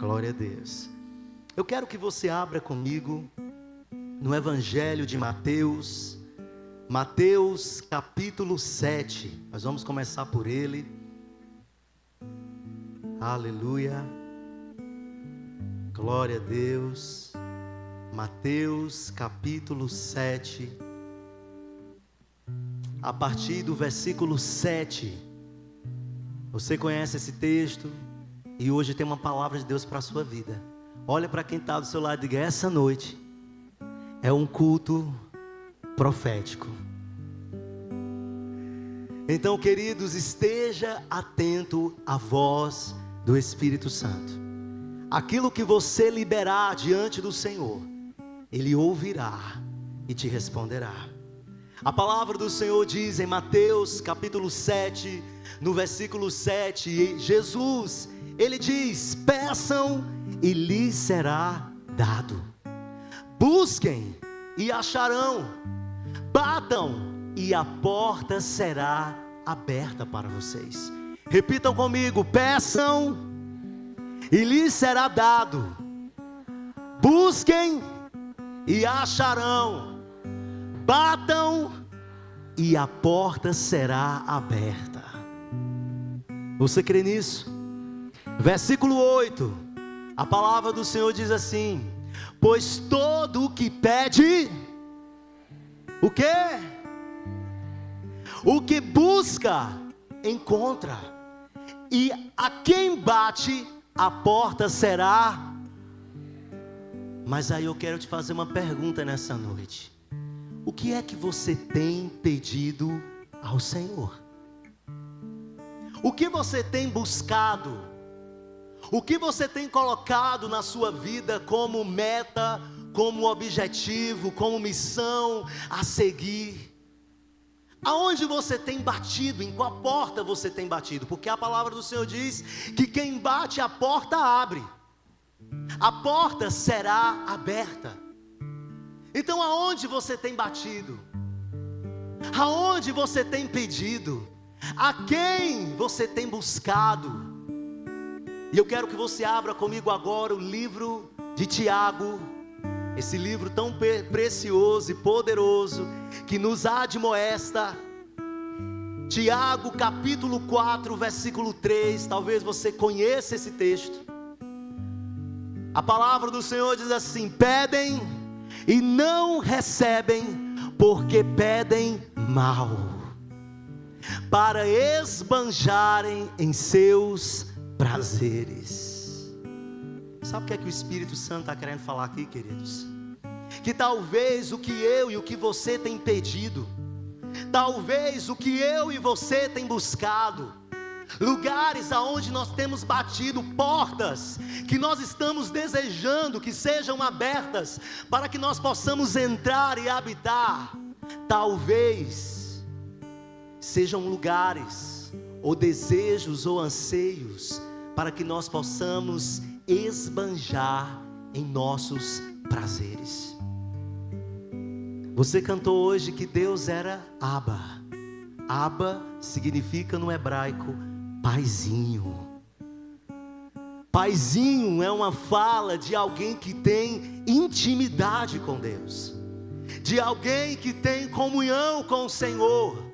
Glória a Deus. Eu quero que você abra comigo no Evangelho de Mateus, Mateus capítulo 7. Nós vamos começar por ele. Aleluia. Glória a Deus. Mateus capítulo 7. A partir do versículo 7. Você conhece esse texto e hoje tem uma palavra de Deus para a sua vida. Olha para quem está do seu lado e diga: essa noite é um culto profético. Então, queridos, esteja atento à voz do Espírito Santo. Aquilo que você liberar diante do Senhor, Ele ouvirá e te responderá. A palavra do Senhor diz em Mateus capítulo 7, no versículo 7, Jesus, Ele diz: peçam e lhes será dado, busquem e acharão, batam e a porta será aberta para vocês. Repitam comigo: peçam e lhes será dado, busquem e acharão, batam e a porta será aberta. Você crê nisso? Versículo 8, a palavra do Senhor diz assim: pois todo o que pede, o quê? O que busca, encontra, e a quem bate, a porta será. Mas aí eu quero te fazer uma pergunta nessa noite: o que é que você tem pedido ao Senhor? O que você tem buscado? O que você tem colocado na sua vida como meta, como objetivo, como missão a seguir? Aonde você tem batido? Em qual porta você tem batido? Porque a palavra do Senhor diz que quem bate a porta abre, a porta será aberta. Então aonde você tem batido? Aonde você tem pedido? A quem você tem buscado? E eu quero que você abra comigo agora o livro de Tiago, esse livro tão precioso e poderoso, que nos admoesta. Tiago capítulo 4, versículo 3, talvez você conheça esse texto. A palavra do Senhor diz assim: pedem e não recebem, porque pedem mal, para esbanjarem em seus prazeres. Sabe o que é que o Espírito Santo está querendo falar aqui, queridos? Que talvez o que eu e o que você tem pedido, talvez o que eu e você tem buscado, lugares aonde nós temos batido, portas que nós estamos desejando que sejam abertas para que nós possamos entrar e habitar, talvez sejam lugares ou desejos ou anseios para que nós possamos esbanjar em nossos prazeres. Você cantou hoje que Deus era Abba. Abba significa no hebraico paizinho. Paizinho é uma fala de alguém que tem intimidade com Deus, de alguém que tem comunhão com o Senhor.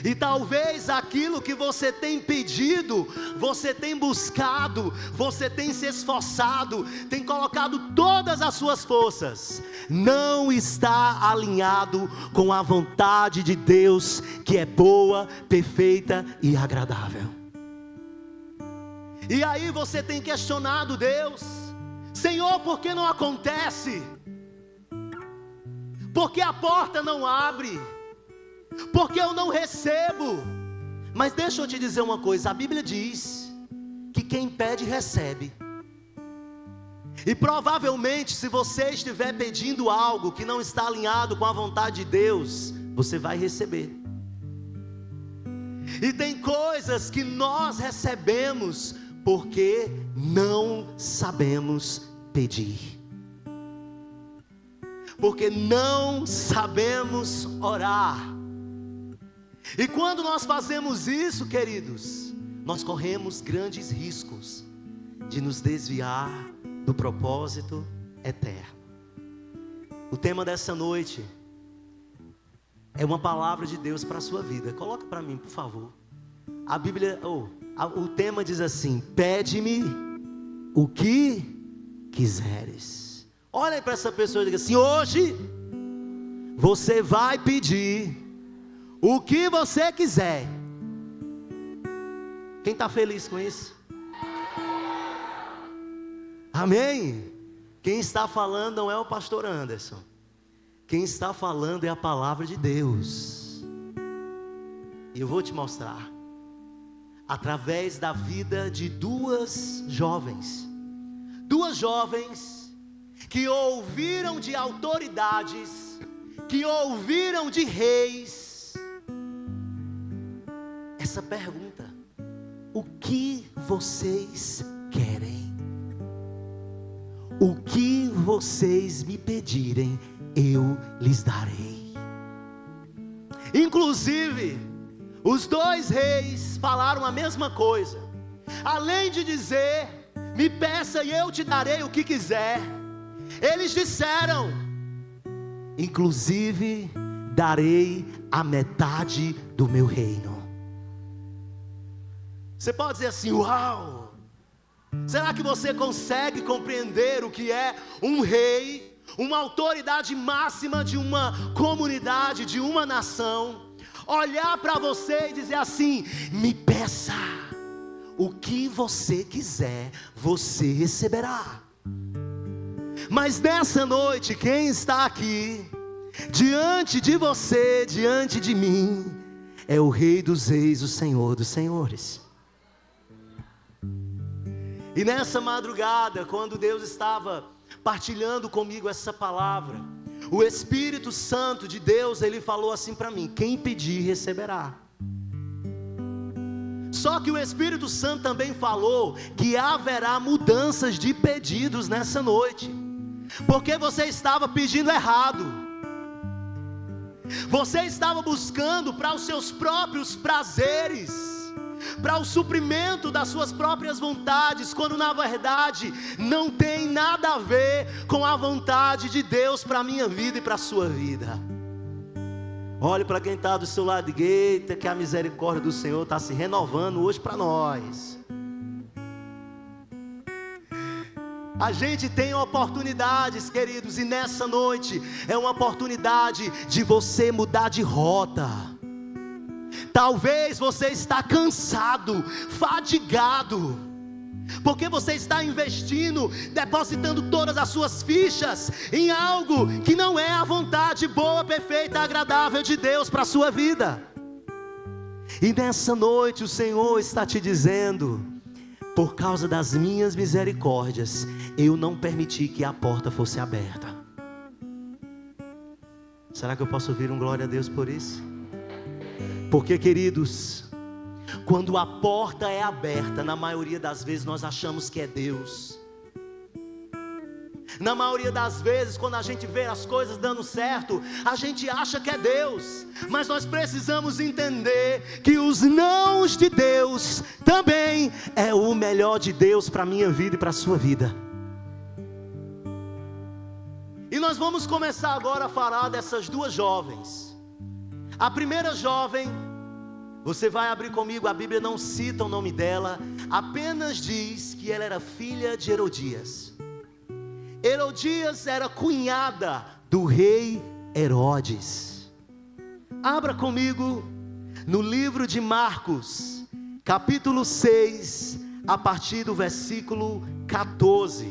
E talvez aquilo que você tem pedido, você tem buscado, você tem se esforçado, tem colocado todas as suas forças, não está alinhado com a vontade de Deus, que é boa, perfeita e agradável. E aí você tem questionado Deus: Senhor, por que não acontece? Por que a porta não abre? Porque eu não recebo. Mas deixa eu te dizer uma coisa: a Bíblia diz que quem pede recebe. E provavelmente, se você estiver pedindo algo que não está alinhado com a vontade de Deus, você vai receber. E tem coisas que nós recebemos porque não sabemos pedir, porque não sabemos orar. E quando nós fazemos isso, queridos, nós corremos grandes riscos de nos desviar do propósito eterno. O tema dessa noite é uma palavra de Deus para a sua vida. Coloca para mim, por favor. A Bíblia, o tema diz assim: pede-me o que quiseres. Olha aí para essa pessoa e diga assim: hoje você vai pedir o que você quiser. Quem está feliz com isso? Amém? Quem está falando não é o pastor Anderson. Quem está falando é a palavra de Deus. E eu vou te mostrar através da vida de duas jovens que ouviram de autoridades, que ouviram de reis essa pergunta: o que vocês querem? O que vocês me pedirem, eu lhes darei. Inclusive, os dois reis falaram a mesma coisa. Além de dizer: me peça e eu te darei o que quiser, eles disseram: inclusive darei a metade do meu reino. Você pode dizer assim: uau! Será que você consegue compreender o que é um rei, uma autoridade máxima de uma comunidade, de uma nação, olhar para você e dizer assim: me peça o que você quiser, você receberá. Mas nessa noite, quem está aqui diante de você, diante de mim, é o Rei dos Reis, o Senhor dos Senhores. E nessa madrugada, quando Deus estava partilhando comigo essa palavra, o Espírito Santo de Deus, Ele falou assim para mim: quem pedir receberá. Só que o Espírito Santo também falou que haverá mudanças de pedidos nessa noite, porque você estava pedindo errado. Você estava buscando para os seus próprios prazeres, para o suprimento das suas próprias vontades, quando na verdade não tem nada a ver com a vontade de Deus para a minha vida e para a sua vida. Olhe para quem está do seu lado e diga: que a misericórdia do Senhor está se renovando hoje para nós. A gente tem oportunidades, queridos, e nessa noite é uma oportunidade de você mudar de rota. Talvez você está cansado, fadigado, porque você está investindo, depositando todas as suas fichas em algo que não é a vontade boa, perfeita, agradável de Deus para a sua vida. E nessa noite o Senhor está te dizendo: por causa das minhas misericórdias, eu não permiti que a porta fosse aberta. Será que eu posso ouvir um glória a Deus por isso? Porque, queridos, quando a porta é aberta, na maioria das vezes nós achamos que é Deus. Na maioria das vezes, quando a gente vê as coisas dando certo, a gente acha que é Deus. Mas nós precisamos entender que os nãos de Deus também é o melhor de Deus para a minha vida e para a sua vida. E nós vamos começar agora a falar dessas duas jovens. A primeira jovem, você vai abrir comigo, a Bíblia não cita o nome dela, apenas diz que ela era filha de Herodias. Herodias era cunhada do rei Herodes. Abra comigo no livro de Marcos, capítulo 6, a partir do versículo 14.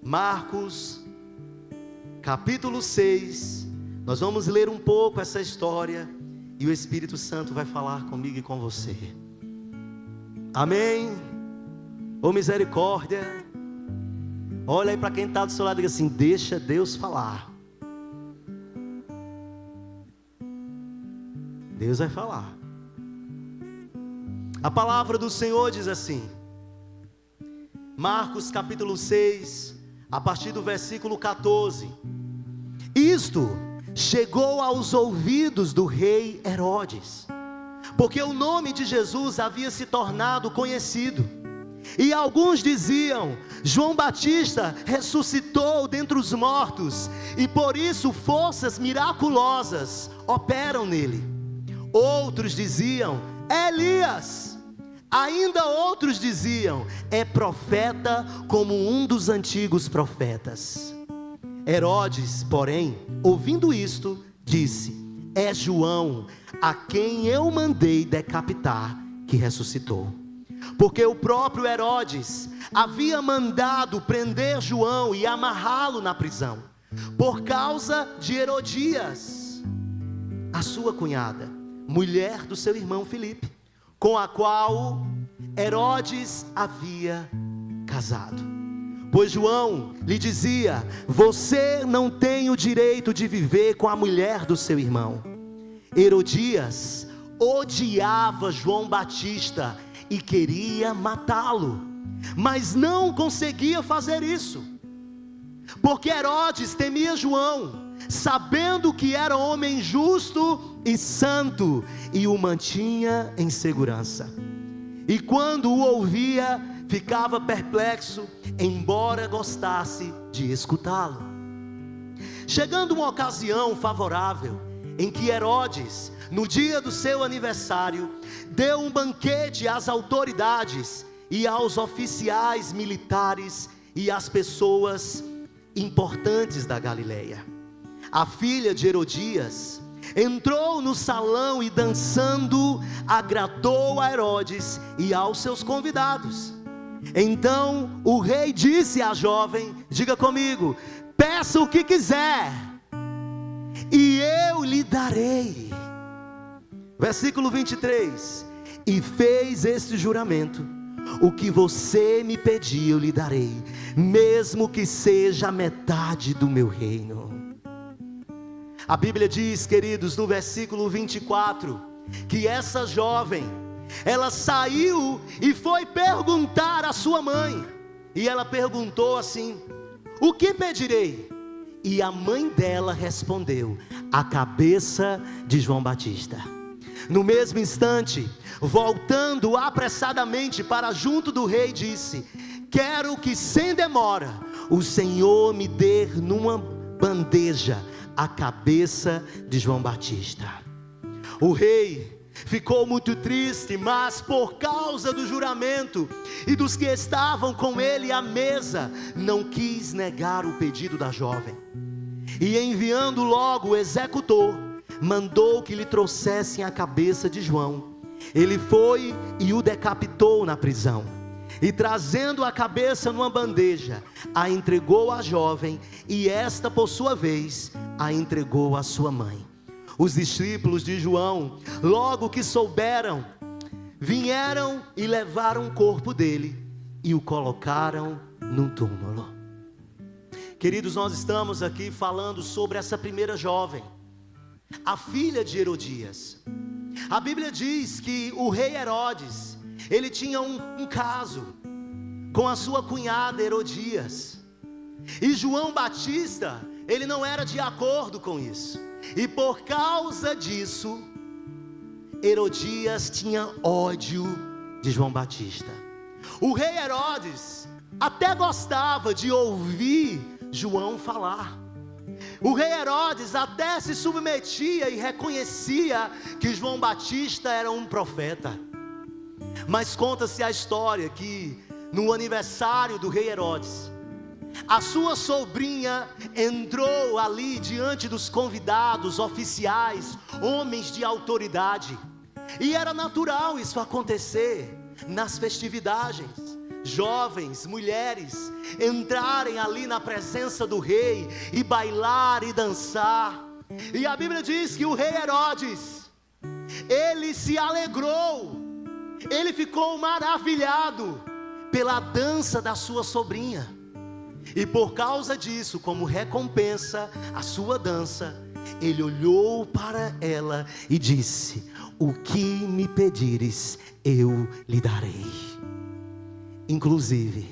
Marcos, capítulo 6, nós vamos ler um pouco essa história e o Espírito Santo vai falar comigo e com você. Amém? Ô misericórdia. Olha aí para quem está do seu lado e diga assim: deixa Deus falar. Deus vai falar. A palavra do Senhor diz assim, Marcos capítulo 6, a partir do versículo 14: isto chegou aos ouvidos do rei Herodes, porque o nome de Jesus havia se tornado conhecido, E alguns diziam: João Batista ressuscitou dentre os mortos, e por isso forças miraculosas operam nele. Outros diziam: é Elias. Ainda outros diziam: é profeta, como um dos antigos profetas. Herodes, porém, ouvindo isto, disse: é João, a quem eu mandei decapitar, que ressuscitou. Porque o próprio Herodes havia mandado prender João e amarrá-lo na prisão, por causa de Herodias, a sua cunhada, mulher do seu irmão Filipe, com a qual Herodes havia casado. Pois João lhe dizia: você não tem o direito de viver com a mulher do seu irmão. Herodias odiava João Batista e queria matá-lo, mas não conseguia fazer isso, porque Herodes temia João, sabendo que era homem justo e santo, e o mantinha em segurança. E quando o ouvia, ficava perplexo, embora gostasse de escutá-lo. Chegando uma ocasião favorável, em que Herodes, no dia do seu aniversário, deu um banquete às autoridades e aos oficiais militares e às pessoas importantes da Galileia. A filha de Herodias entrou no salão e, dançando, agradou a Herodes e aos seus convidados. Então o rei disse à jovem: diga comigo, peça o que quiser e eu lhe darei. Versículo 23: e fez este juramento: o que você me pedir eu lhe darei, mesmo que seja a metade do meu reino. A Bíblia diz, queridos, no versículo 24, que essa jovem, ela saiu e foi perguntar à sua mãe, e ela perguntou assim: o que pedirei? E a mãe dela respondeu: a cabeça de João Batista. No mesmo instante, voltando apressadamente para junto do rei, disse: quero que sem demora o Senhor me dê numa bandeja a cabeça de João Batista. O rei ficou muito triste, mas por causa do juramento e dos que estavam com ele à mesa, não quis negar o pedido da jovem. E enviando logo o executor, mandou que lhe trouxessem a cabeça de João. Ele foi e o decapitou na prisão, e trazendo a cabeça numa bandeja, a entregou à jovem, e esta por sua vez a entregou à sua mãe. Os discípulos de João, logo que souberam, vieram e levaram o corpo dele e o colocaram num túmulo. Queridos, nós estamos aqui falando sobre essa primeira jovem, a filha de Herodias. A Bíblia diz que o rei Herodes, ele tinha um caso com a sua cunhada Herodias, e João Batista, ele não era de acordo com isso, e por causa disso, Herodias tinha ódio de João Batista. O rei Herodes até gostava de ouvir João falar. O rei Herodes até se submetia e reconhecia que João Batista era um profeta. Mas conta-se a história que no aniversário do rei Herodes, a sua sobrinha entrou ali diante dos convidados, oficiais, homens de autoridade. E era natural isso acontecer nas festividades. Jovens, mulheres entrarem ali na presença do rei e bailar e dançar. E a Bíblia diz que o rei Herodes, ele se alegrou, ele ficou maravilhado pela dança da sua sobrinha. E por causa disso, como recompensa a sua dança, ele olhou para ela e disse: o que me pedires eu lhe darei. Inclusive,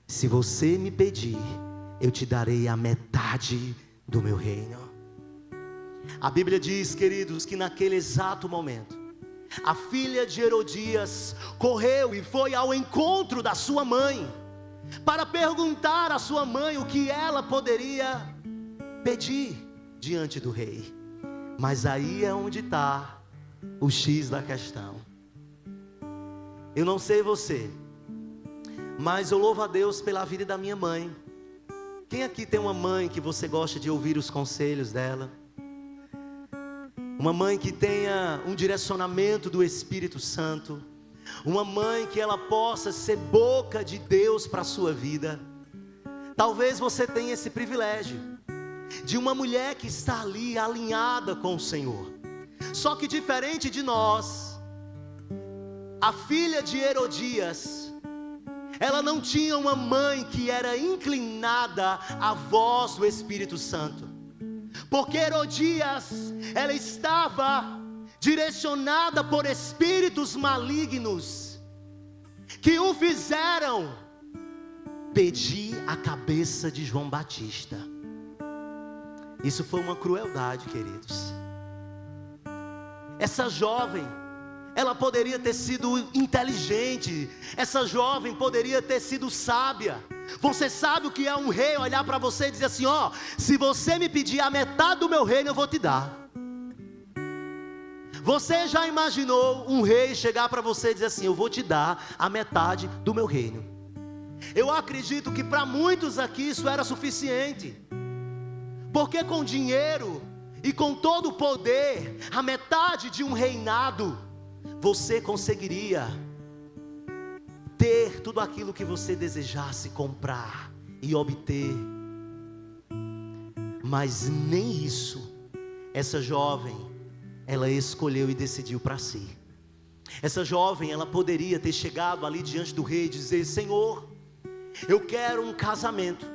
se você me pedir, eu te darei a metade do meu reino. A Bíblia diz, queridos, que naquele exato momento, a filha de Herodias correu e foi ao encontro da sua mãe, para perguntar à sua mãe o que ela poderia pedir diante do rei. Mas aí é onde está o X da questão. Eu não sei você, mas eu louvo a Deus pela vida da minha mãe. Quem aqui tem uma mãe que você gosta de ouvir os conselhos dela? Uma mãe que tenha um direcionamento do Espírito Santo. Uma mãe que ela possa ser boca de Deus para a sua vida. Talvez você tenha esse privilégio de uma mulher que está ali alinhada com o Senhor. Só que diferente de nós, a filha de Herodias, ela não tinha uma mãe que era inclinada à voz do Espírito Santo. Porque Herodias, ela estava direcionada por espíritos malignos, que o fizeram pedir a cabeça de João Batista. Isso foi uma crueldade, queridos. Essa jovem, ela poderia ter sido inteligente, essa jovem poderia ter sido sábia. Você sabe o que é um rei olhar para você e dizer assim: ó, se você me pedir a metade do meu reino, eu vou te dar. Você já imaginou um rei chegar para você e dizer assim: eu vou te dar a metade do meu reino? Eu acredito que para muitos aqui isso era suficiente, porque com dinheiro e com todo o poder, a metade de um reinado, você conseguiria ter tudo aquilo que você desejasse comprar e obter. Mas nem isso essa jovem, ela escolheu e decidiu para si. Essa jovem, ela poderia ter chegado ali diante do rei e dizer: Senhor, eu quero um casamento.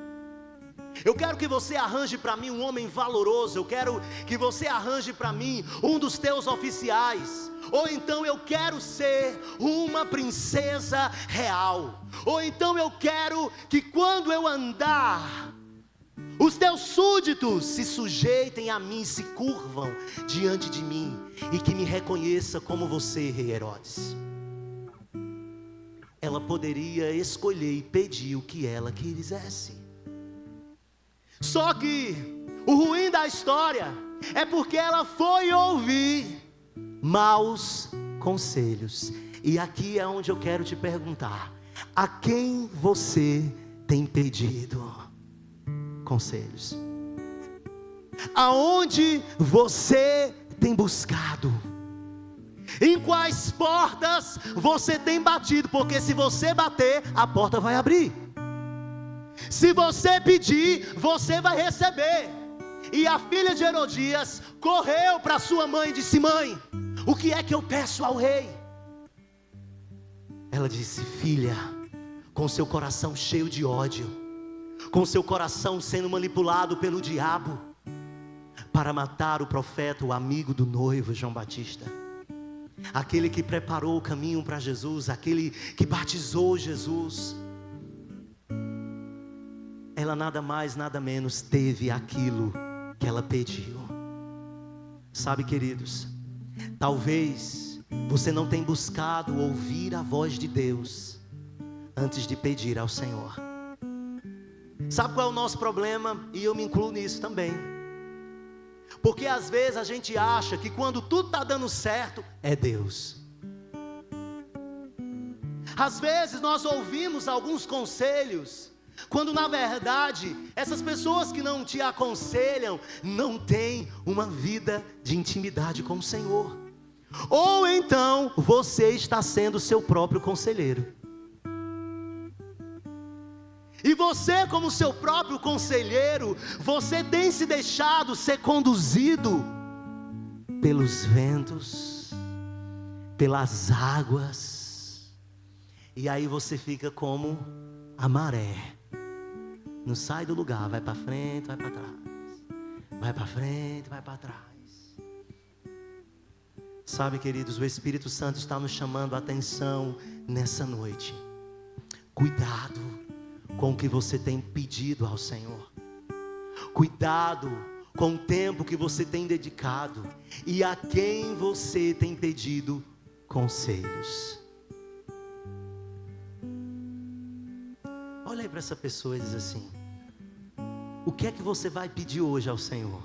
Eu quero que você arranje para mim um homem valoroso. Eu quero que você arranje para mim um dos teus oficiais. Ou então eu quero ser uma princesa real. Ou então eu quero que quando eu andar, os teus súditos se sujeitem a mim, se curvam diante de mim, e que me reconheça como você, rei Herodes. Ela poderia escolher e pedir o que ela quisesse. Só que o ruim da história é porque ela foi ouvir maus conselhos. E aqui é onde eu quero te perguntar: a quem você tem pedido conselhos? Aonde você tem buscado? Em quais portas você tem batido? Porque se você bater, a porta vai abrir. Se você pedir, você vai receber. E a filha de Herodias correu para sua mãe e disse: mãe, o que é que eu peço ao rei? Ela disse: filha, com seu coração cheio de ódio, com seu coração sendo manipulado pelo diabo para matar o profeta, o amigo do noivo João Batista, aquele que preparou o caminho para Jesus, aquele que batizou Jesus, ela nada mais, nada menos teve aquilo que ela pediu. Sabe, queridos, talvez você não tenha buscado ouvir a voz de Deus antes de pedir ao Senhor. Sabe qual é o nosso problema? E eu me incluo nisso também. Porque às vezes a gente acha que quando tudo está dando certo, é Deus. Às vezes nós ouvimos alguns conselhos, quando na verdade essas pessoas que não te aconselham não têm uma vida de intimidade com o Senhor. Ou então você está sendo seu próprio conselheiro. E você, como seu próprio conselheiro, você tem se deixado ser conduzido pelos ventos, pelas águas, e aí você fica como a maré. Não sai do lugar, vai para frente, vai para trás. Vai para frente, vai para trás. Sabe, queridos, o Espírito Santo está nos chamando a atenção nessa noite. Cuidado com o que você tem pedido ao Senhor. Cuidado com o tempo que você tem dedicado e a quem você tem pedido conselhos. Olha aí para essa pessoa e diz assim: o que é que você vai pedir hoje ao Senhor?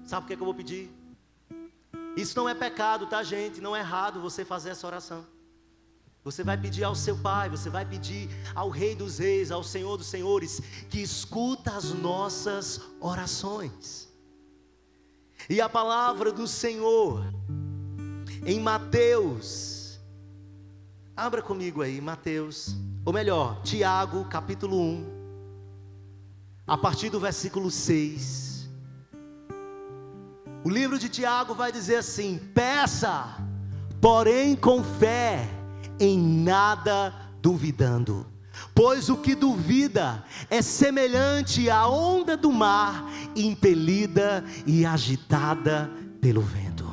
Sabe o que é que eu vou pedir? Isso não é pecado, tá, gente? Não é errado você fazer essa oração. Você vai pedir ao seu Pai, você vai pedir ao Rei dos Reis, ao Senhor dos Senhores, que escuta as nossas orações. E a palavra do Senhor, em Mateus, abra comigo aí, Mateus, ou melhor, Tiago, capítulo 1, a partir do versículo 6. O livro de Tiago vai dizer assim: peça, porém com fé, em nada duvidando. Pois o que duvida é semelhante à onda do mar, impelida e agitada pelo vento.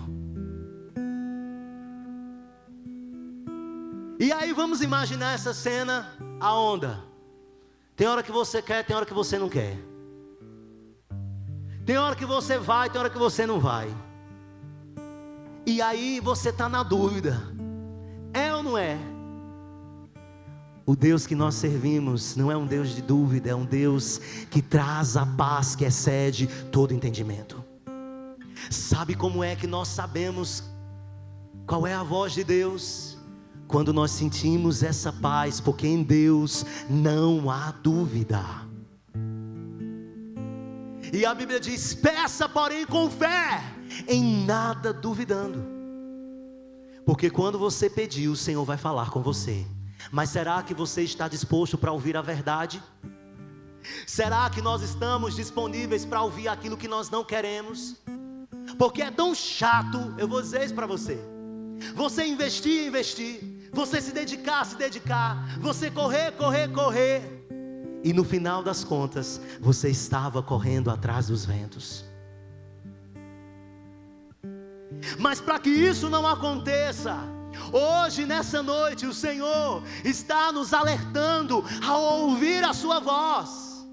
E aí vamos imaginar essa cena, a onda. Tem hora que você quer, tem hora que você não quer. Tem hora que você vai, tem hora que você não vai. E aí você está na dúvida: é ou não é? O Deus que nós servimos não é um Deus de dúvida, é um Deus que traz a paz que excede todo entendimento. Sabe como é que nós sabemos qual é a voz de Deus? Quando nós sentimos essa paz, porque em Deus não há dúvida. E a Bíblia diz: peça, porém com fé, em nada duvidando. Porque quando você pedir, o Senhor vai falar com você. Mas será que você está disposto para ouvir a verdade? Será que nós estamos disponíveis para ouvir aquilo que nós não queremos? Porque é tão chato, eu vou dizer isso para você: você investir, você se dedicar, você correr, e no final das contas, você estava correndo atrás dos ventos. Mas para que isso não aconteça, hoje nessa noite o Senhor está nos alertando ao ouvir a sua voz.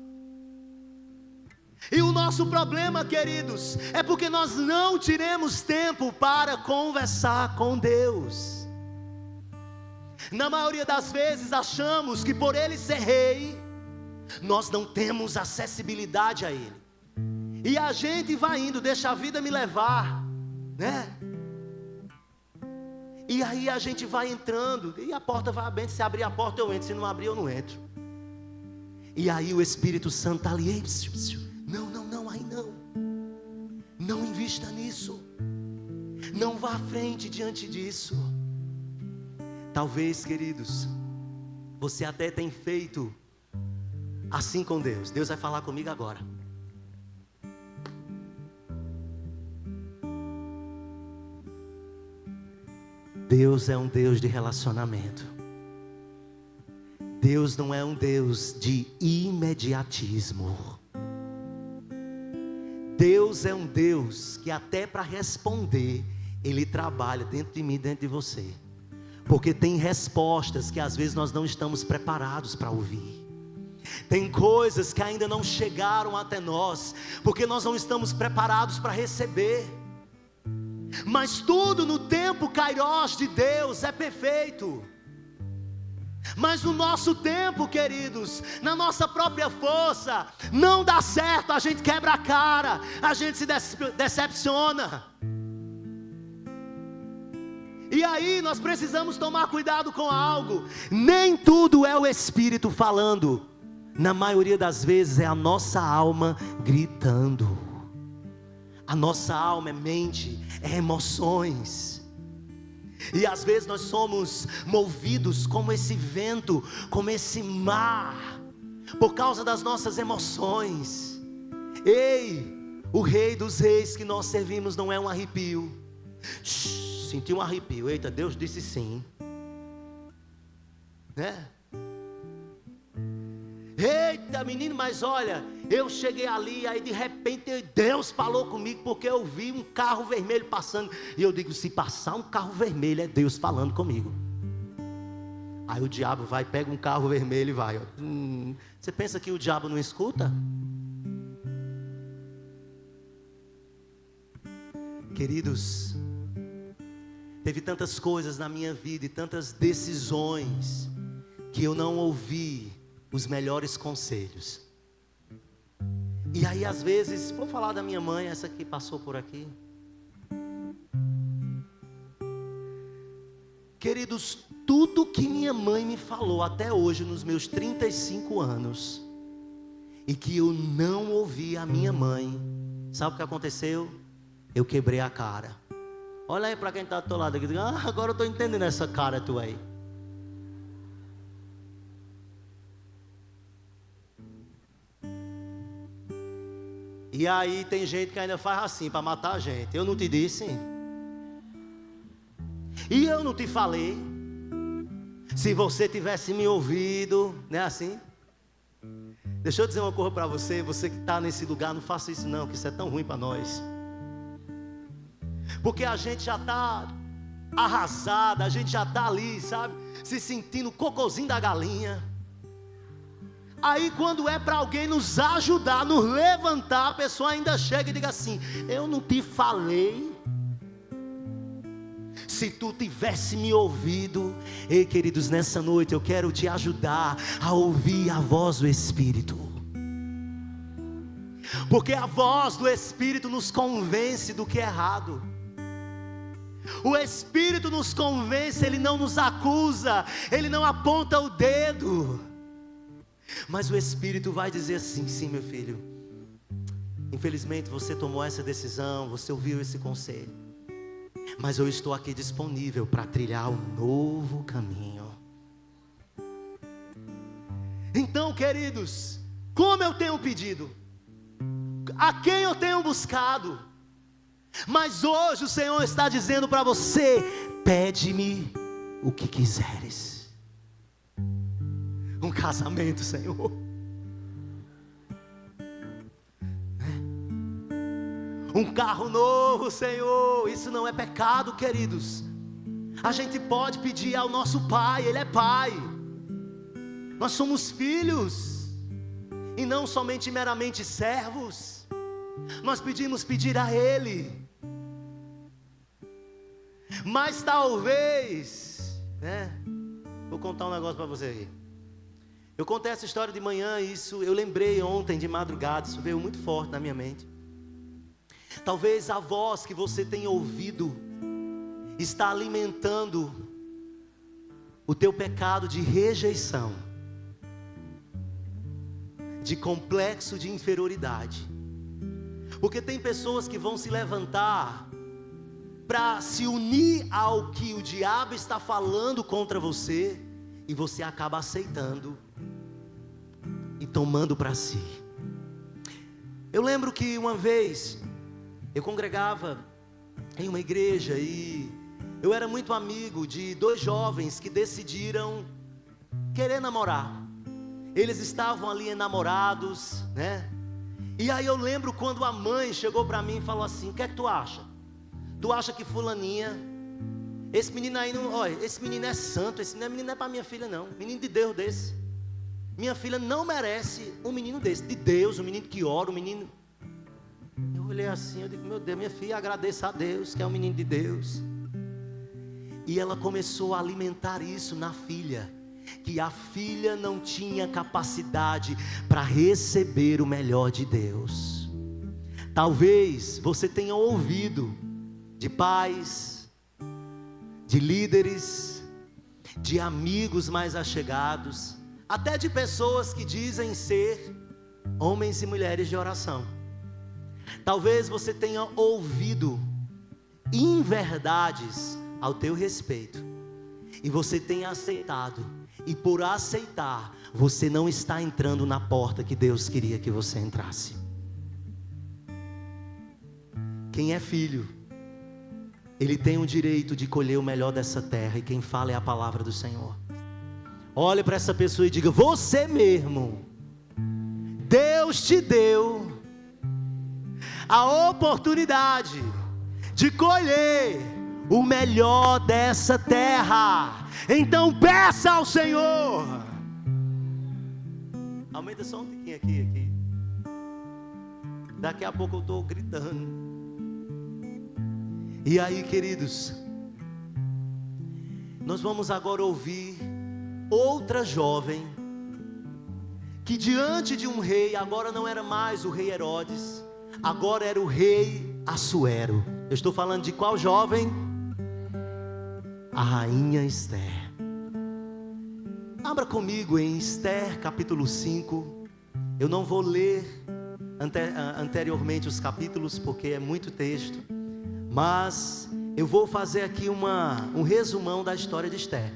E o nosso problema, queridos, é porque nós não tiramos tempo para conversar com Deus. Na maioria das vezes achamos que por Ele ser Rei, nós não temos acessibilidade a Ele. E a gente vai indo, deixa a vida me levar, né? E aí a gente vai entrando, e a porta vai abrindo. Se abrir a porta eu entro, se não abrir eu não entro. E aí o Espírito Santo está ali: não, aí não. Não invista nisso. Não vá à frente diante disso. Talvez, queridos, você até tem feito assim com Deus. Deus vai falar comigo agora. Deus é um Deus de relacionamento. Deus não é um Deus de imediatismo. Deus é um Deus que até para responder, Ele trabalha dentro de mim, dentro de você. Porque tem respostas que às vezes nós não estamos preparados para ouvir. Tem coisas que ainda não chegaram até nós, porque nós não estamos preparados para receber. Mas tudo no tempo Kairos de Deus é perfeito. Mas no nosso tempo, queridos, na nossa própria força, não dá certo, a gente quebra a cara, a gente se decepciona. E aí nós precisamos tomar cuidado com algo. Nem tudo é o Espírito falando. Na maioria das vezes é a nossa alma gritando. A nossa alma é mente, é emoções. E às vezes nós somos movidos como esse vento, como esse mar, por causa das nossas emoções. Ei, o Rei dos Reis que nós servimos não é um arrepio. Senti um arrepio. Eita, Deus disse sim, né? Eita, menino, mas olha, eu cheguei ali, aí de repente Deus falou comigo, porque eu vi um carro vermelho passando. E eu digo: se passar um carro vermelho, é Deus falando comigo. Aí o diabo vai, pega um carro vermelho e vai. Você pensa que o diabo não escuta? Queridos, teve tantas coisas na minha vida e tantas decisões que eu não ouvi os melhores conselhos. E aí às vezes, vou falar da minha mãe, essa que passou por aqui. Queridos, tudo que minha mãe me falou até hoje nos meus 35 anos, e que eu não ouvi a minha mãe, sabe o que aconteceu? Eu quebrei a cara. Olha aí para quem está do teu lado aqui, agora eu estou entendendo essa cara tua aí. E aí tem gente que ainda faz assim para matar a gente. Eu não te disse? E eu não te falei? Se você tivesse me ouvido, não é assim? Deixa eu dizer uma coisa para você. Você que está nesse lugar, não faça isso não, que isso é tão ruim para nós. Porque a gente já está arrasada, a gente já está ali, sabe? Se sentindo cocôzinho da galinha. Aí quando é para alguém nos ajudar, nos levantar, a pessoa ainda chega e diga assim: eu não te falei? Se tu tivesse me ouvido. Ei, queridos, nessa noite eu quero te ajudar a ouvir a voz do Espírito. Porque a voz do Espírito nos convence do que é errado. O Espírito nos convence, Ele não nos acusa, Ele não aponta o dedo. Mas o Espírito vai dizer assim: sim, meu filho, infelizmente você tomou essa decisão, você ouviu esse conselho, mas eu estou aqui disponível para trilhar um novo caminho. Então, queridos, como eu tenho pedido, a quem eu tenho buscado, mas hoje o Senhor está dizendo para você: pede-me o que quiseres. Um casamento, Senhor. Um carro novo, Senhor. Isso não é pecado, queridos. A gente pode pedir ao nosso Pai, Ele é Pai. Nós somos filhos, e não somente meramente servos. Nós pedir a Ele. Mas talvez, vou contar um negócio para você aí. Eu contei essa história de manhã, isso eu lembrei ontem de madrugada, isso veio muito forte na minha mente. Talvez a voz que você tem ouvido está alimentando o teu pecado de rejeição, de complexo de inferioridade. Porque tem pessoas que vão se levantar para se unir ao que o diabo está falando contra você, e você acaba aceitando e tomando para si. Eu lembro que uma vez eu congregava em uma igreja e eu era muito amigo de dois jovens que decidiram querer namorar. Eles estavam ali enamorados, E aí eu lembro quando a mãe chegou para mim e falou assim: o que é que tu acha? Tu acha que fulaninha, esse menino aí não, olha, esse menino é santo, esse menino não é para minha filha não, menino de Deus desse. Minha filha não merece um menino desse, de Deus, um menino que ora, um menino. Eu olhei assim, eu digo: meu Deus, minha filha, agradeça a Deus que é um menino de Deus. E ela começou a alimentar isso na filha, que a filha não tinha capacidade para receber o melhor de Deus. Talvez você tenha ouvido de pais, de líderes, de amigos mais achegados, até de pessoas que dizem ser homens e mulheres de oração. Talvez você tenha ouvido inverdades ao teu respeito, e você tenha aceitado, e por aceitar, você não está entrando na porta que Deus queria que você entrasse. Quem é filho, ele tem o direito de colher o melhor dessa terra, e quem fala é a palavra do Senhor. Olhe para essa pessoa e diga: você mesmo, Deus te deu a oportunidade de colher o melhor dessa terra. Então peça ao Senhor. Aumenta só um tiquinho aqui. Daqui a pouco eu estou gritando. E aí, queridos, nós vamos agora ouvir outra jovem que diante de um rei, agora não era mais o rei Herodes, agora era o rei Assuero. Eu estou falando de qual jovem? A rainha Esther. Abra comigo em Esther capítulo 5. Eu não vou ler anteriormente os capítulos porque é muito texto, mas eu vou fazer aqui um resumão da história de Esther.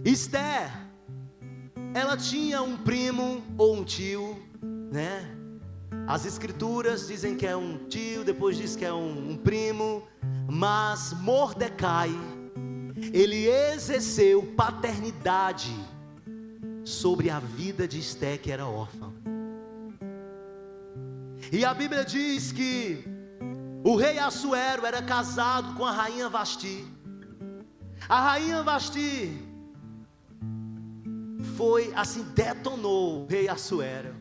Esther, ela tinha um primo ou um tio, né? As escrituras dizem que é um tio, depois diz que é um primo, mas Mordecai, ele exerceu paternidade sobre a vida de Esther, que era órfã. E a Bíblia diz que o rei Assuero era casado com a rainha Vasti. A rainha Vasti foi assim, detonou o rei Assuero,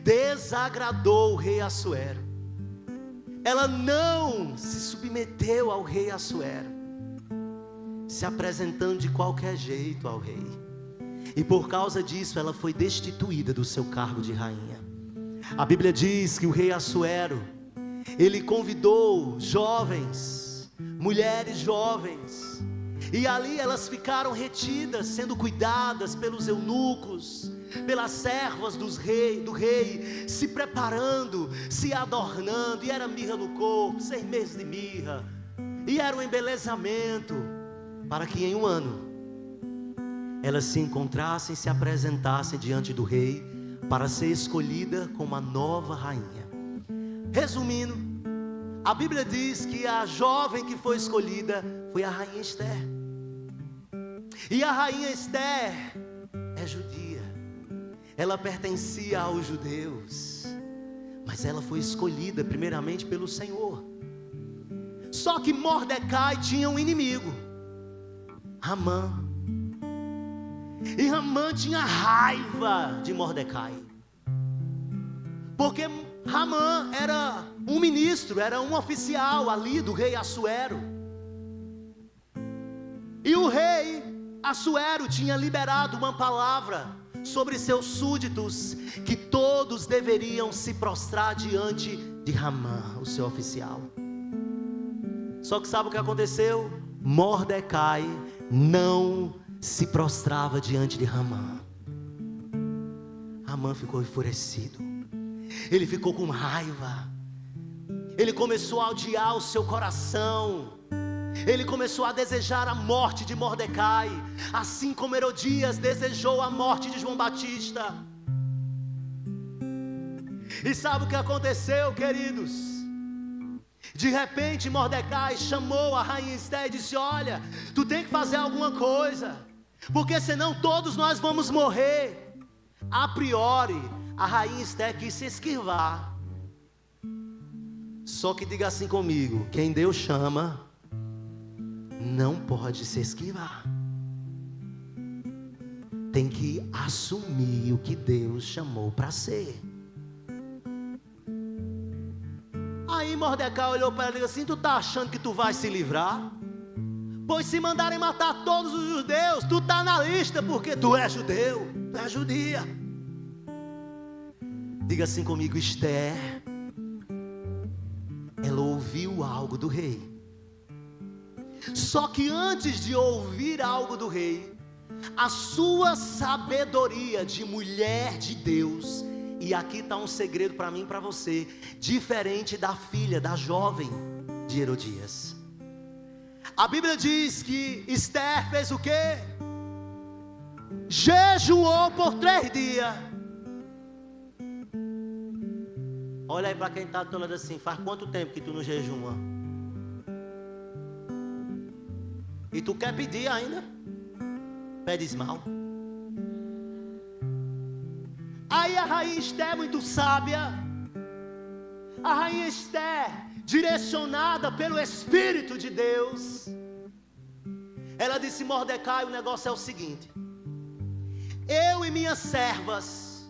desagradou o rei Assuero. Ela não se submeteu ao rei Assuero, se apresentando de qualquer jeito ao rei. E por causa disso ela foi destituída do seu cargo de rainha. A Bíblia diz que o rei Assuero, ele convidou jovens, mulheres jovens, e ali elas ficaram retidas, sendo cuidadas pelos eunucos, pelas servas do rei, se preparando, se adornando, e era mirra no corpo, 6 meses de mirra, e era um embelezamento, para que em um ano elas se encontrassem, se apresentassem diante do rei, para ser escolhida como a nova rainha. Resumindo, a Bíblia diz que a jovem que foi escolhida foi a rainha Esther. E a rainha Esther é judia, ela pertencia aos judeus, mas ela foi escolhida primeiramente pelo Senhor. Só que Mordecai tinha um inimigo, Amã. E Amã tinha raiva de Mordecai, porque Amã era um ministro, era um oficial ali do rei Assuero. E o rei Assuero tinha liberado uma palavra sobre seus súditos, que todos deveriam se prostrar diante de Amã, o seu oficial. Só que sabe o que aconteceu? Mordecai não se prostrava diante de Amã. Amã ficou enfurecido, ele ficou com raiva, ele começou a odiar o seu coração, ele começou a desejar a morte de Mordecai, assim como Herodias desejou a morte de João Batista. E sabe o que aconteceu, queridos? De repente Mordecai chamou a rainha Esther e disse: olha, tu tem que fazer alguma coisa, porque senão todos nós vamos morrer. A priori, a rainha Esther quis se esquivar. Só que diga assim comigo: quem Deus chama, não pode se esquivar. Tem que assumir o que Deus chamou para ser. Aí Mordecai olhou para ela e disse assim: tu tá achando que tu vai se livrar? Pois se mandarem matar todos os judeus, tu tá na lista, porque tu é judeu, tu é judia. Diga assim comigo: Esther, ela ouviu algo do rei. Só que antes de ouvir algo do rei, a sua sabedoria de mulher de Deus, e aqui está um segredo para mim e para você, diferente da filha, da jovem de Herodias. A Bíblia diz que Esther fez o quê? Jejuou por 3 dias. Olha aí para quem está do teu lado assim: faz quanto tempo que tu não jejuma? E tu quer pedir ainda? Pedes mal. Aí a rainha Esther, muito sábia, a rainha Esther, direcionada pelo Espírito de Deus, ela disse: Mordecai, o negócio é o seguinte: eu e minhas servas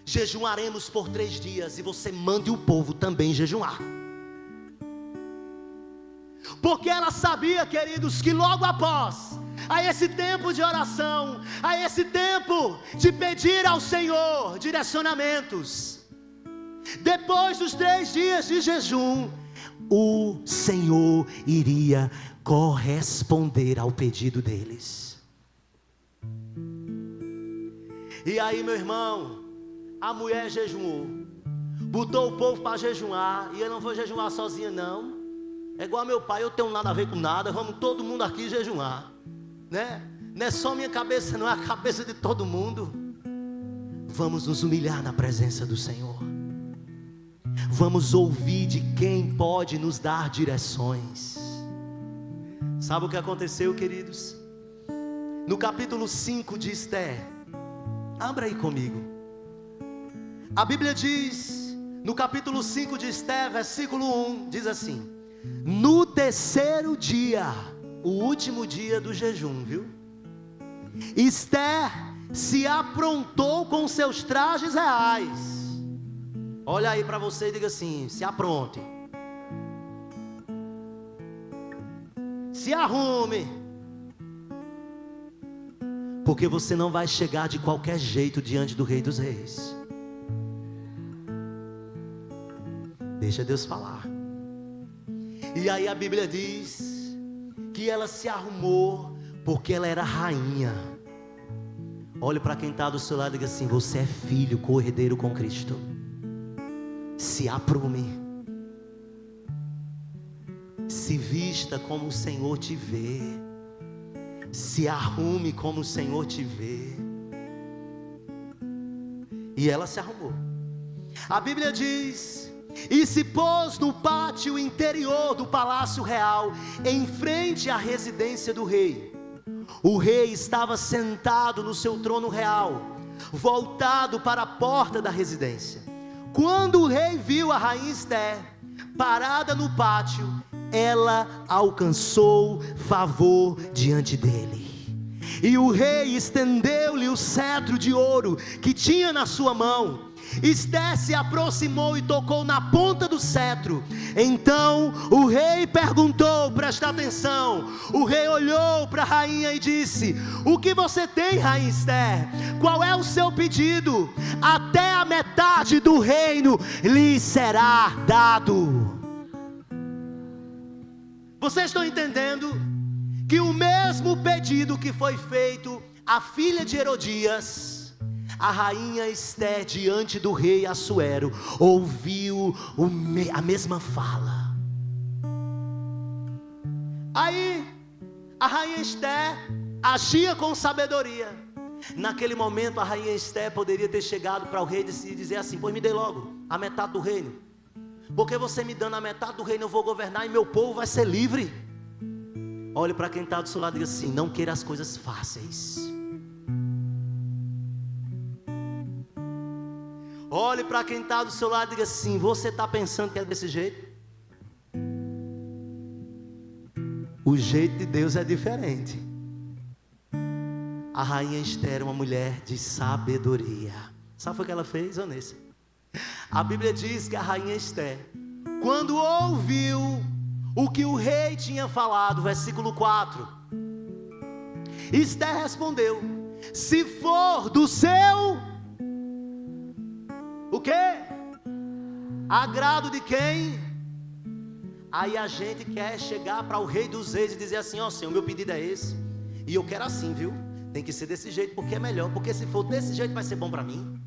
jejuaremos por 3 dias, e você mande o povo também jejuar. porque ela sabia, queridos, que logo após a esse tempo de oração, a esse tempo de pedir ao Senhor direcionamentos, depois dos 3 dias de jejum, o Senhor iria corresponder ao pedido deles. E aí, meu irmão, a mulher jejuou, botou o povo para jejuar, e eu não vou jejuar sozinha não, é igual meu pai, eu tenho nada a ver com nada, vamos todo mundo aqui jejuar, né? Não é só minha cabeça, não é a cabeça de todo mundo. Vamos nos humilhar na presença do Senhor, vamos ouvir de quem pode nos dar direções. Sabe o que aconteceu, queridos? No capítulo 5 de Esther, abra aí comigo. A Bíblia diz, no capítulo 5 de Esther, versículo 1, diz assim: no terceiro dia, o último dia do jejum, viu? Esther se aprontou com seus trajes reais. Olha aí para você e diga assim: se apronte, se arrume, porque você não vai chegar de qualquer jeito diante do Rei dos Reis. Deixa Deus falar. E aí a Bíblia diz que ela se arrumou porque ela era rainha. Olhe para quem está do seu lado e diga assim: você é filho, co-herdeiro com Cristo. Se aprume, se vista como o Senhor te vê, se arrume como o Senhor te vê. E ela se arrumou. A Bíblia diz: e se pôs no pátio interior do palácio real, em frente à residência do rei. O rei estava sentado no seu trono real, voltado para a porta da residência. Quando o rei viu a rainha Esther parada no pátio, ela alcançou favor diante dele. E o rei estendeu-lhe o cetro de ouro que tinha na sua mão. Esther se aproximou e tocou na ponta do cetro. Então o rei perguntou, presta atenção. O rei olhou para a rainha e disse: o que você tem, rainha Esther? Qual é o seu pedido? Até a metade do reino lhe será dado. Vocês estão entendendo que o mesmo pedido que foi feito à filha de Herodias, a rainha Esther, diante do rei Assuero, ouviu a mesma fala. Aí a rainha Esther agia com sabedoria. Naquele momento a rainha Esther poderia ter chegado para o rei e dizer assim: pois me dê logo a metade do reino, porque você me dando a metade do reino eu vou governar e meu povo vai ser livre. Olhe para quem está do seu lado e diga assim: não queira as coisas fáceis. Olhe para quem está do seu lado e diga assim: você está pensando que é desse jeito? O jeito de Deus é diferente. A rainha Esther era uma mulher de sabedoria. Sabe o que ela fez, Onessa? A Bíblia diz que a rainha Esther, quando ouviu o que o rei tinha falado, versículo 4, Esther respondeu: se for do seu... o quê? Agrado de quem? Aí a gente quer chegar para o rei dos reis e dizer assim: ó Senhor, meu pedido é esse, e eu quero assim, viu? Tem que ser desse jeito porque é melhor, porque se for desse jeito vai ser bom para mim,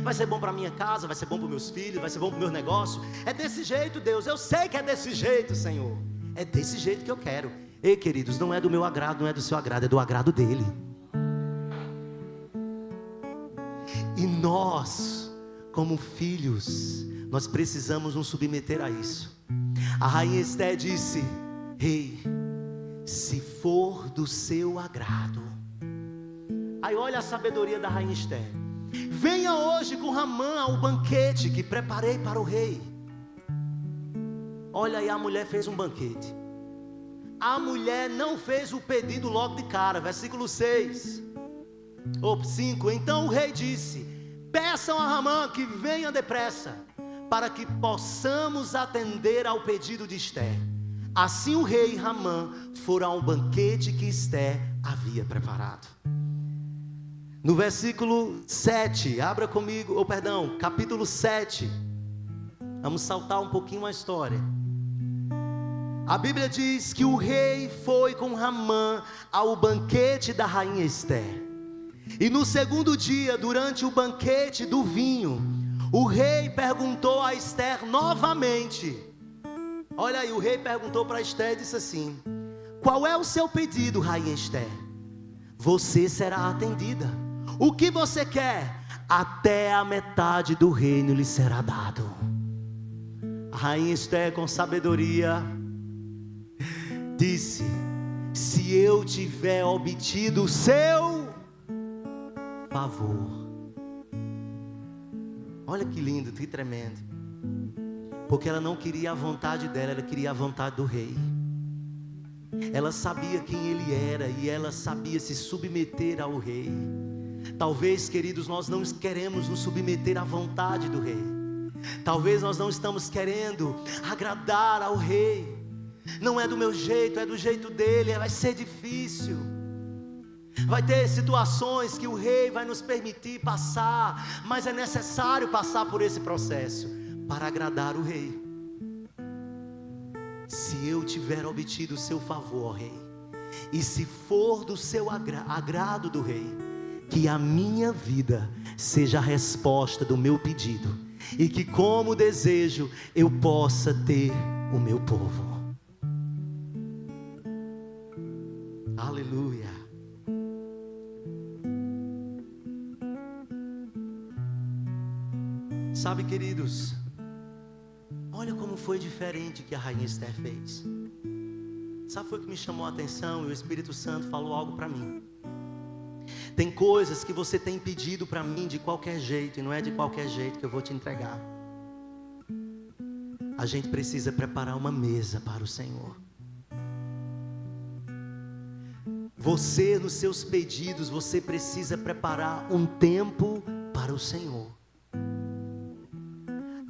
vai ser bom para minha casa, vai ser bom para meus filhos, vai ser bom para o meu negócio. É desse jeito, Deus, eu sei que é desse jeito, Senhor, é desse jeito que eu quero. Ei, queridos, não é do meu agrado, não é do seu agrado, é do agrado dele. E nós, como filhos, nós precisamos nos submeter a isso. A rainha Esther disse: rei, se for do seu agrado. Aí olha a sabedoria da rainha Esther: venha hoje com Ramã ao banquete que preparei para o rei. Olha aí, a mulher fez um banquete. A mulher não fez o pedido logo de cara. Versículo 6 ou 5. Então o rei disse: peçam a Ramã que venha depressa, para que possamos atender ao pedido de Esther. Assim o rei Ramã foram ao banquete que Ester havia preparado. No versículo 7, abra comigo, capítulo 7. Vamos saltar um pouquinho a história. A Bíblia diz que o rei foi com Ramã ao banquete da rainha Ester. E no segundo dia, durante o banquete do vinho, o rei perguntou a Ester novamente. Olha aí, o rei perguntou para Ester e disse assim: qual é o seu pedido, rainha Ester? Você será atendida. O que você quer? Até a metade do reino lhe será dado. A rainha Ester, com sabedoria, disse: se eu tiver obtido o seu favor. Olha que lindo, que tremendo. Porque ela não queria a vontade dela, ela queria a vontade do rei. Ela sabia quem ele era e ela sabia se submeter ao rei. Talvez, queridos, nós não queremos nos submeter à vontade do rei. Talvez nós não estamos querendo agradar ao rei. Não é do meu jeito, é do jeito dele. Vai ser difícil. Vai ter situações que o rei vai nos permitir passar, mas é necessário passar por esse processo para agradar o rei. Se eu tiver obtido o seu favor, rei, e se for do seu agrado do rei, que a minha vida seja a resposta do meu pedido, e que como desejo eu possa ter o meu povo. Aleluia. Sabe, queridos, olha como foi diferente que a rainha Ester fez. Sabe, foi o que me chamou a atenção e o Espírito Santo falou algo para mim. Tem coisas que você tem pedido para mim de qualquer jeito, e não é de qualquer jeito que eu vou te entregar. A gente precisa preparar uma mesa para o Senhor. Você, nos seus pedidos, você precisa preparar um tempo para o Senhor.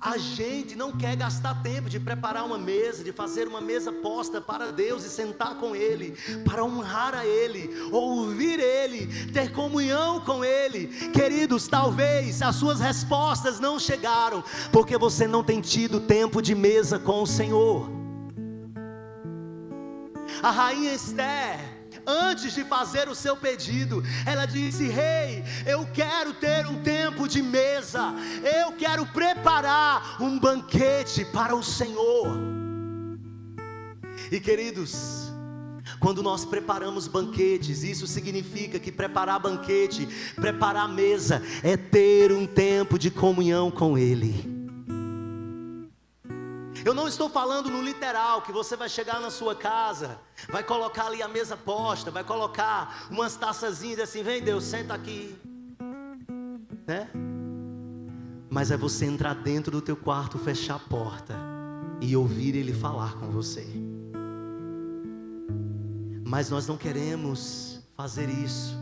A gente não quer gastar tempo de preparar uma mesa, de fazer uma mesa posta para Deus e sentar com Ele, para honrar a Ele, ouvir Ele, ter comunhão com Ele. Queridos, talvez as suas respostas não chegaram, porque você não tem tido tempo de mesa com o Senhor. A rainha Ester, antes de fazer o seu pedido, ela disse: rei, eu quero ter um tempo de mesa, eu quero preparar um banquete para o Senhor. E queridos, quando nós preparamos banquetes, isso significa que preparar banquete, preparar mesa, é ter um tempo de comunhão com Ele. Eu não estou falando no literal, que você vai chegar na sua casa, vai colocar ali a mesa posta, vai colocar umas taçazinhas assim: vem Deus, senta aqui, né? Mas é você entrar dentro do teu quarto, fechar a porta e ouvir Ele falar com você. Mas nós não queremos fazer isso,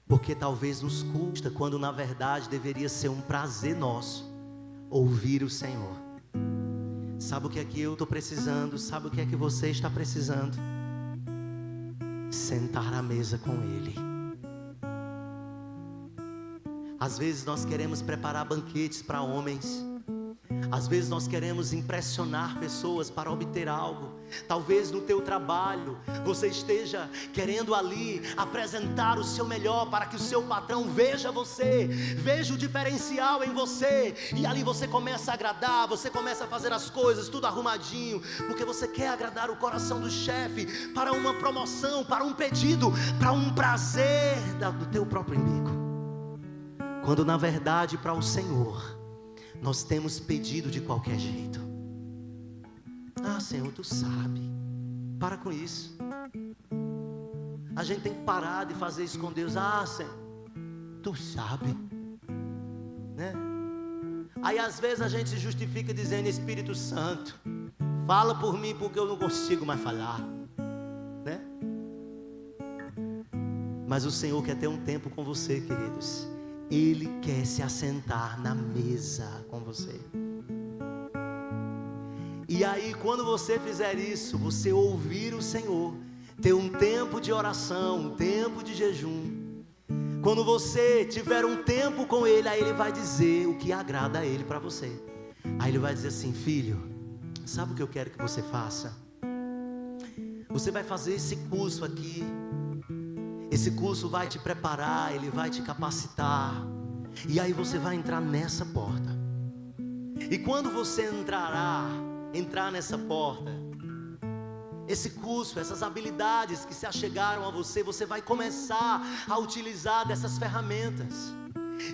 porque talvez nos custa, quando na verdade deveria ser um prazer nosso ouvir o Senhor. Sabe o que é que eu estou precisando? Sabe o que é que você está precisando? Sentar à mesa com Ele. Às vezes nós queremos preparar banquetes para homens. Às vezes nós queremos impressionar pessoas para obter algo. Talvez no teu trabalho você esteja querendo ali apresentar o seu melhor para que o seu patrão veja você, veja o diferencial em você. E ali você começa a agradar, você começa a fazer as coisas tudo arrumadinho, porque você quer agradar o coração do chefe para uma promoção, para um pedido, para um prazer do teu próprio umbigo. Quando na verdade para o Senhor nós temos pedido de qualquer jeito. Ah, Senhor, Tu sabe. Para com isso. A gente tem que parar de fazer isso com Deus. Ah, Senhor, Tu sabe, né? Aí às vezes a gente se justifica dizendo: Espírito Santo, fala por mim, porque eu não consigo mais falar, né? Mas o Senhor quer ter um tempo com você, queridos. Ele quer se assentar na mesa com você. E aí, quando você fizer isso, você ouvir o Senhor, ter um tempo de oração, um tempo de jejum. Quando você tiver um tempo com Ele, aí Ele vai dizer o que agrada a Ele para você. Aí Ele vai dizer assim: filho, sabe o que eu quero que você faça? Você vai fazer esse curso aqui. Esse curso vai te preparar, ele vai te capacitar. E aí você vai entrar nessa porta. E quando você entrar nessa porta, esse curso, essas habilidades que se achegaram a você, você vai começar a utilizar dessas ferramentas.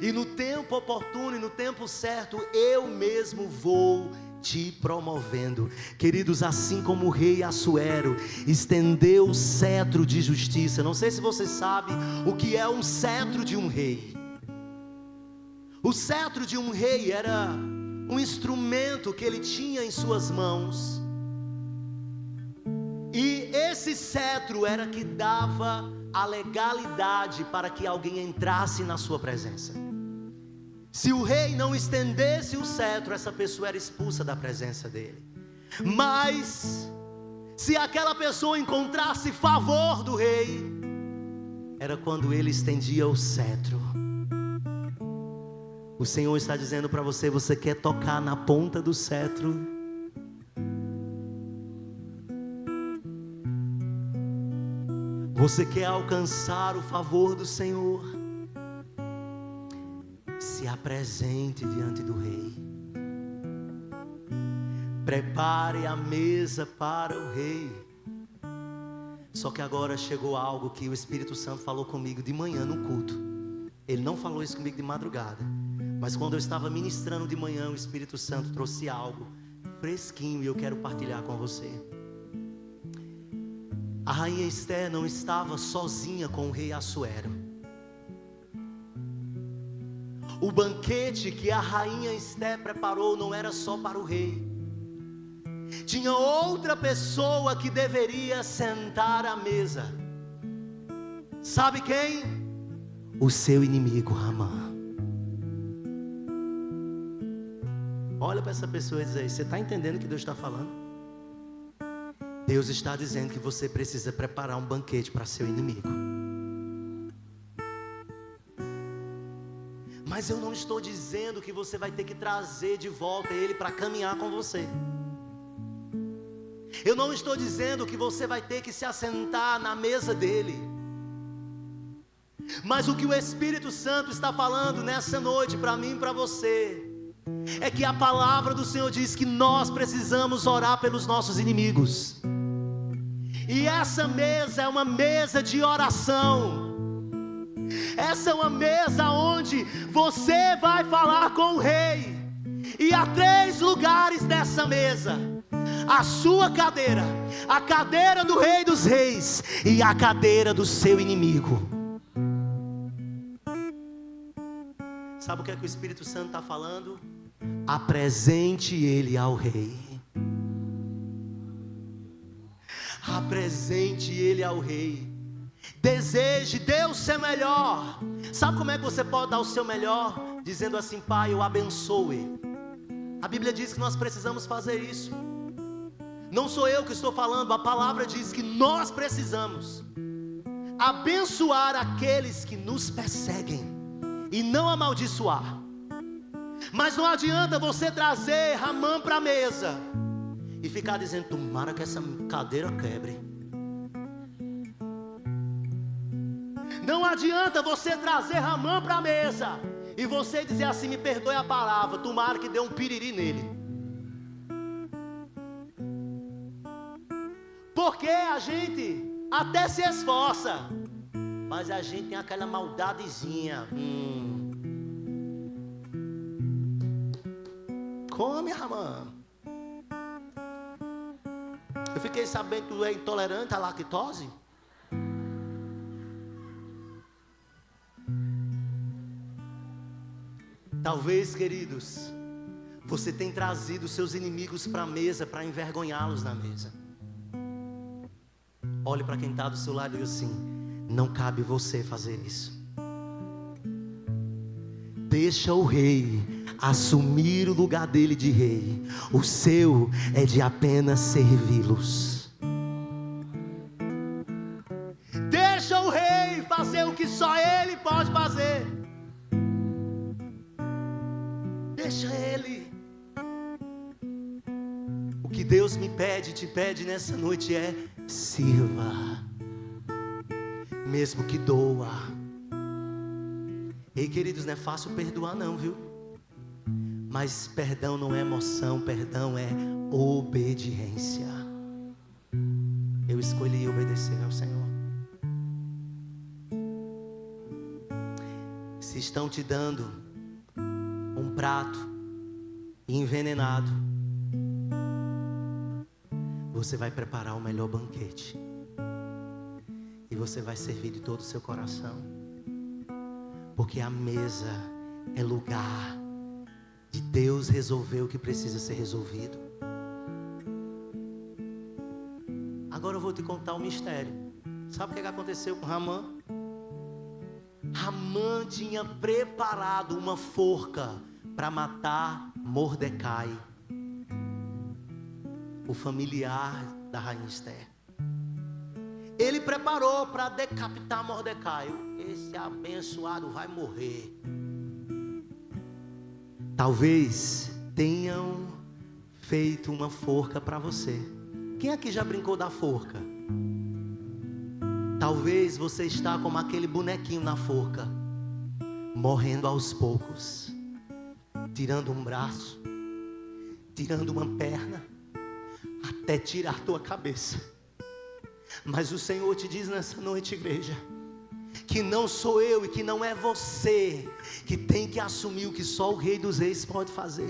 E no tempo oportuno e no tempo certo, eu mesmo vou te promovendo. Queridos, assim como o rei Assuero estendeu o cetro de justiça. Não sei se você sabe o que é um cetro de um rei. O cetro de um rei era um instrumento que ele tinha em suas mãos. E esse cetro era que dava a legalidade para que alguém entrasse na sua presença. Se o rei não estendesse o cetro, essa pessoa era expulsa da presença dele. Mas se aquela pessoa encontrasse favor do rei, era quando ele estendia o cetro. O Senhor está dizendo para você: você quer tocar na ponta do cetro? Você quer alcançar o favor do Senhor? Se apresente diante do rei. Prepare a mesa para o rei. Só que agora chegou algo que o Espírito Santo falou comigo de manhã no culto. Ele não falou isso comigo de madrugada, mas quando eu estava ministrando de manhã, o Espírito Santo trouxe algo fresquinho e eu quero partilhar com você. A rainha Esther não estava sozinha com o rei Assuero. O banquete que a rainha Esther preparou não era só para o rei. Tinha outra pessoa que deveria sentar à mesa. Sabe quem? O seu inimigo, Amã. Olha para essa pessoa e diz aí: você está entendendo o que Deus está falando? Deus está dizendo que você precisa preparar um banquete para seu inimigo. Mas eu não estou dizendo que você vai ter que trazer de volta ele para caminhar com você. Eu não estou dizendo que você vai ter que se assentar na mesa dele. Mas o que o Espírito Santo está falando nessa noite para mim e para você é que a palavra do Senhor diz que nós precisamos orar pelos nossos inimigos. E essa mesa é uma mesa de oração. Essa é uma mesa onde você vai falar com o rei. E há 3 lugares nessa mesa: a sua cadeira, a cadeira do Rei dos Reis e a cadeira do seu inimigo. Sabe o que é que o Espírito Santo está falando? Apresente ele ao rei. Apresente ele ao rei. Deseje, dê o seu melhor. Sabe como é que você pode dar o seu melhor? Dizendo assim: Pai, eu abençoo ele. A Bíblia diz que nós precisamos fazer isso. Não sou eu que estou falando, a palavra diz que nós precisamos abençoar aqueles que nos perseguem e não amaldiçoar. Mas não adianta você trazer Ramã para a mesa e ficar dizendo: tomara que essa cadeira quebre. Não adianta você trazer Ramã para a mesa e você dizer assim: me perdoe a palavra, tomara que dê um piriri nele. Porque a gente até se esforça, mas a gente tem aquela maldadezinha. Come, Ramã. Eu fiquei sabendo que tu é intolerante à lactose. Talvez, queridos, você tenha trazido seus inimigos para a mesa para envergonhá-los na mesa. Olhe para quem está do seu lado e diga assim: não cabe você fazer isso. Deixa o rei assumir o lugar dele de rei. O seu é de apenas servi-los. Deixa o rei fazer o que só ele pode fazer. Deixa ele. O que Deus me pede, te pede nessa noite é: sirva, mesmo que doa. Ei, queridos, não é fácil perdoar não, viu? Mas perdão não é emoção, perdão é obediência. Eu escolhi obedecer ao Senhor. Se estão te dando um prato envenenado, você vai preparar o melhor banquete. E você vai servir de todo o seu coração. Porque a mesa é lugar de Deus resolver o que precisa ser resolvido. Agora eu vou te contar um mistério. Sabe o que aconteceu com Ramã? Ramã tinha preparado uma forca para matar Mordecai, o familiar da rainha Esther. Ele preparou para decapitar Mordecai. Esse abençoado vai morrer. Talvez tenham feito uma forca para você. Quem aqui já brincou da forca? Talvez você está como aquele bonequinho na forca, morrendo aos poucos, tirando um braço, tirando uma perna, até tirar tua cabeça. Mas o Senhor te diz nessa noite, igreja, que não sou eu e que não é você que tem que assumir o que só o Rei dos Reis pode fazer.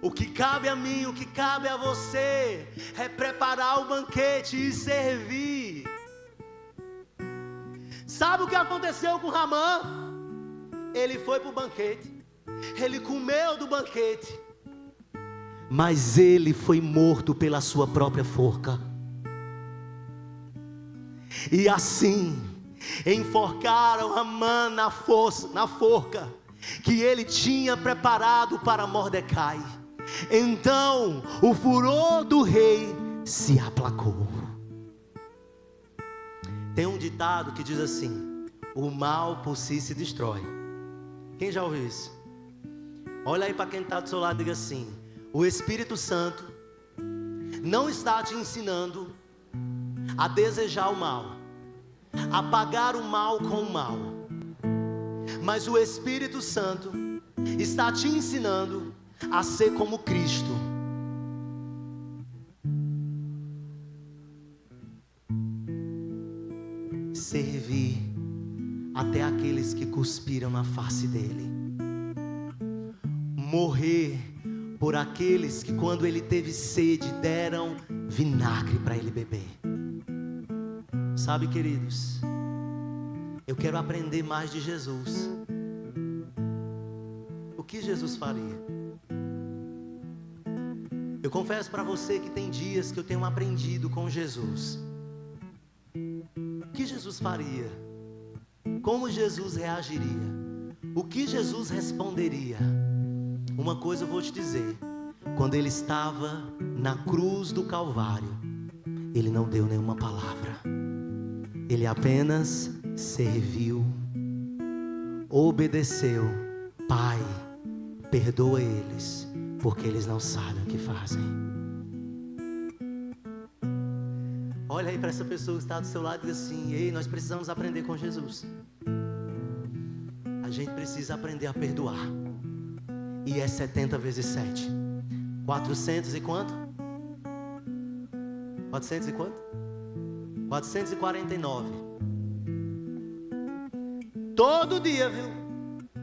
O que cabe a mim, o que cabe a você é preparar o banquete e servir. Sabe o que aconteceu com Ramã? Ele foi para o banquete, ele comeu do banquete, mas ele foi morto pela sua própria forca. E assim enforcaram Ramã na forca que ele tinha preparado para Mordecai. Então o furor do rei se aplacou. Tem um ditado que diz assim: o mal por si se destrói. Quem já ouviu isso? Olha aí para quem está do seu lado e diga assim: o Espírito Santo não está te ensinando a desejar o mal, a pagar o mal com o mal, mas o Espírito Santo está te ensinando a ser como Cristo. Servir até aqueles que cuspiram na face dele. Morrer por aqueles que, quando ele teve sede, deram vinagre para ele beber. Sabe, queridos, eu quero aprender mais de Jesus. O que Jesus faria? Eu confesso para você que tem dias que eu tenho aprendido com Jesus. O que Jesus faria? Como Jesus reagiria? O que Jesus responderia? Uma coisa eu vou te dizer: quando ele estava na cruz do Calvário, ele não deu nenhuma palavra. Ele apenas serviu, obedeceu. Pai, perdoa eles, porque eles não sabem o que fazem. Olha aí para essa pessoa que está do seu lado e diz assim: ei, nós precisamos aprender com Jesus. A gente precisa aprender a perdoar. E é 70 vezes 7. 400 e quanto? 400 e quanto? 449. Todo dia, viu?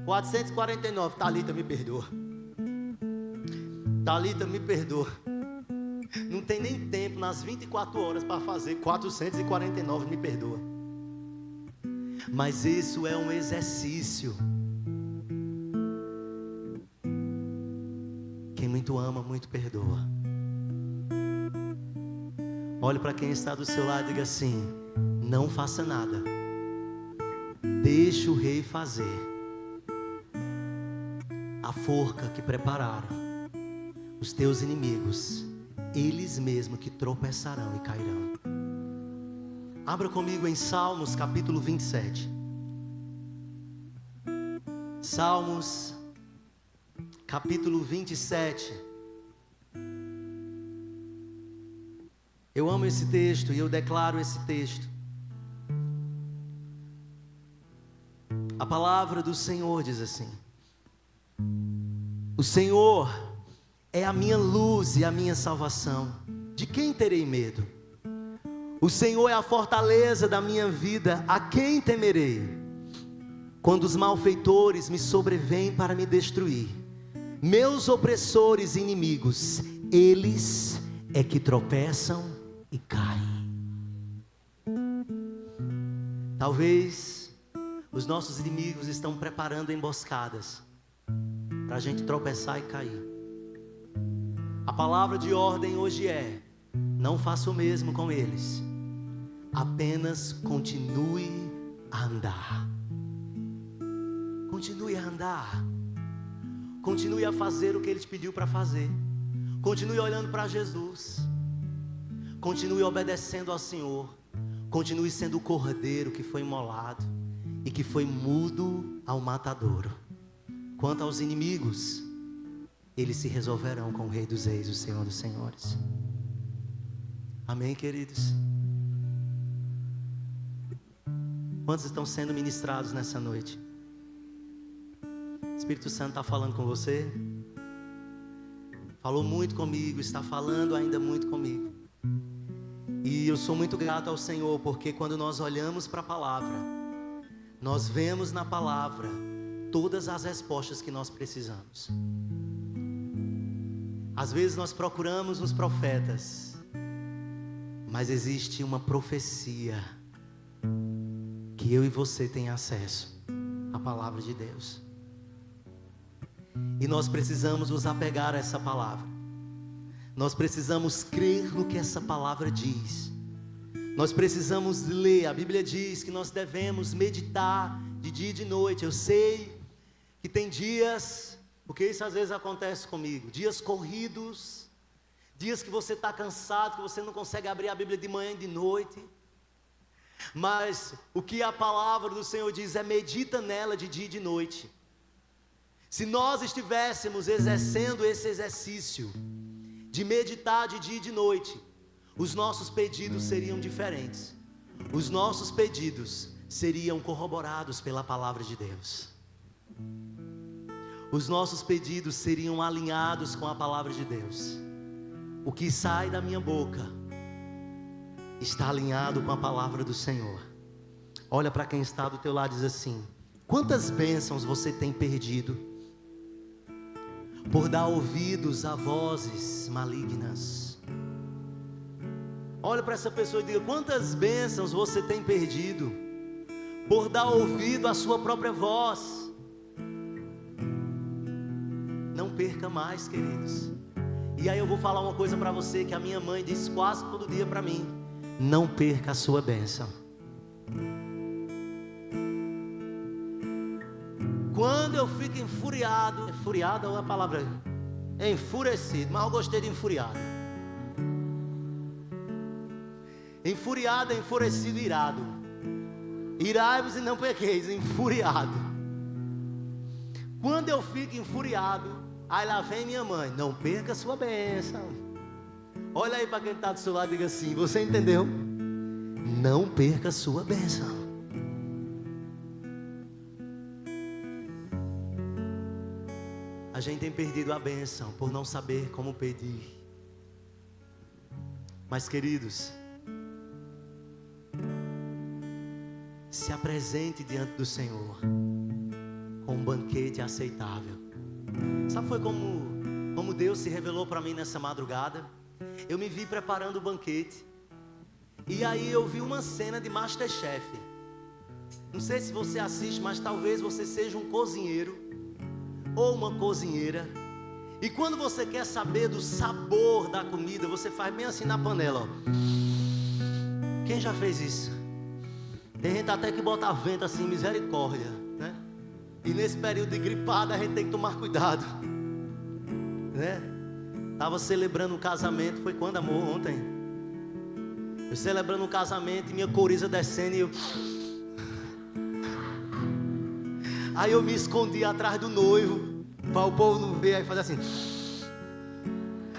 449. Thalita, me perdoa. Thalita, me perdoa. Não tem nem tempo nas 24 horas para fazer 449, me perdoa. Mas isso é um exercício. Quem muito ama, muito perdoa. Olhe para quem está do seu lado e diga assim: não faça nada. Deixe o rei fazer. a forca que prepararam, os teus inimigos, eles mesmos que tropeçarão e cairão. Abra comigo em Salmos capítulo 27. Salmos capítulo 27. Eu amo esse texto e eu declaro esse texto. A palavra do Senhor diz assim: o Senhor é a minha luz e a minha salvação. De quem terei medo? O Senhor é a fortaleza da minha vida. A quem temerei? Quando os malfeitores me sobrevêm para me destruir, meus opressores e inimigos, eles é que tropeçam e caem. Talvez os nossos inimigos estão preparando emboscadas para a gente tropeçar e cair. A palavra de ordem hoje é: não faça o mesmo com eles, apenas continue a andar. Continue a andar. Continue a fazer o que Ele te pediu para fazer. Continue olhando para Jesus. Continue obedecendo ao Senhor. Continue sendo o cordeiro que foi imolado e que foi mudo ao matadouro. Quanto aos inimigos, eles se resolverão com o Rei dos Reis, o Senhor dos Senhores. Amém, queridos? Quantos estão sendo ministrados nessa noite? O Espírito Santo está falando com você? Falou muito comigo, está falando ainda muito comigo. E eu sou muito grato ao Senhor, porque quando nós olhamos para a palavra, nós vemos na palavra todas as respostas que nós precisamos. Às vezes nós procuramos nos profetas, mas existe uma profecia que eu e você tem acesso à palavra de Deus. E nós precisamos nos apegar a essa palavra. Nós precisamos crer no que essa palavra diz. Nós precisamos ler. A Bíblia diz que nós devemos meditar de dia e de noite. Eu sei que tem dias, porque isso às vezes acontece comigo, dias corridos, dias que você está cansado, que você não consegue abrir a Bíblia de manhã e de noite. Mas o que a palavra do Senhor diz é: medita nela de dia e de noite. Se nós estivéssemos exercendo esse exercício de meditar de dia e de noite, os nossos pedidos seriam diferentes. Os nossos pedidos seriam corroborados pela palavra de Deus. Os nossos pedidos seriam alinhados com a palavra de Deus. O que sai da minha boca está alinhado com a palavra do Senhor. Olha para quem está do teu lado e diz assim: quantas bênçãos você tem perdido por dar ouvidos a vozes malignas? Olha para essa pessoa e diga: quantas bênçãos você tem perdido por dar ouvido à sua própria voz? Não perca mais, queridos. E aí eu vou falar uma coisa para você que a minha mãe diz quase todo dia para mim: não perca a sua bênção. Quando eu fico enfuriado, enfuriado é a palavra, enfurecido, mas eu gostei de enfuriado. Enfuriado, enfurecido, irado. Irai-vos e não pequeis, enfuriado. Quando eu fico enfuriado, aí lá vem minha mãe: não perca a sua bênção. Olha aí para quem está do seu lado e diga assim: você entendeu? Não perca a sua bênção. A gente tem perdido a bênção por não saber como pedir. Mas, queridos, se apresente diante do Senhor com um banquete aceitável. Sabe, foi como Deus se revelou para mim nessa madrugada. Eu me vi preparando o banquete, e aí eu vi uma cena de MasterChef. Não sei se você assiste, mas talvez você seja um cozinheiro ou uma cozinheira, e quando você quer saber do sabor da comida, você faz bem assim na panela, ó. Quem já fez isso? Tem gente até que bota vento assim, misericórdia, né? E nesse período de gripada a gente tem que tomar cuidado, né? Tava celebrando um casamento, foi quando, amor? Ontem. Eu celebrando um casamento e minha coriza descendo e eu... Aí eu me escondi atrás do noivo, para o povo não ver, aí fazia assim.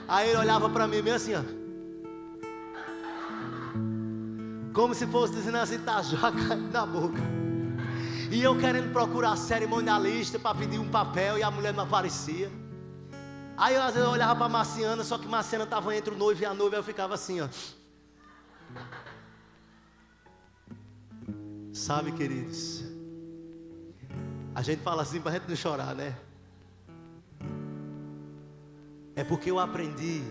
Aí ele olhava para mim meio assim, ó. Como se fosse dizendo assim, tá já caindo na boca. E eu querendo procurar cerimonialista para pedir um papel e a mulher não aparecia. Aí eu às vezes eu olhava para Marciana, só que Marciana estava entre o noivo e a noiva, eu ficava assim, ó. Sabe, queridos, a gente fala assim para a gente não chorar, né? É porque eu aprendi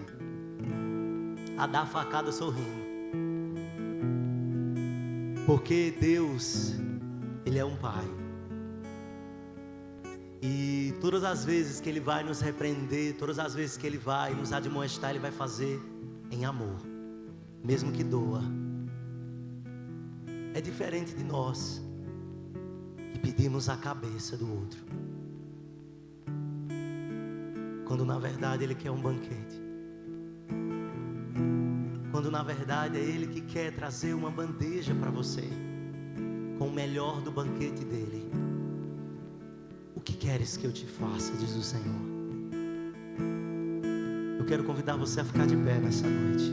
a dar facada sorrindo. Porque Deus, Ele é um Pai. E todas as vezes que Ele vai nos repreender, todas as vezes que Ele vai nos admoestar, Ele vai fazer em amor, mesmo que doa. É diferente de nós, que pedimos a cabeça do outro, quando na verdade Ele quer um banquete. Quando na verdade é Ele que quer trazer uma bandeja para você, com o melhor do banquete dEle. O que queres que eu te faça, diz o Senhor. Eu quero convidar você a ficar de pé nessa noite.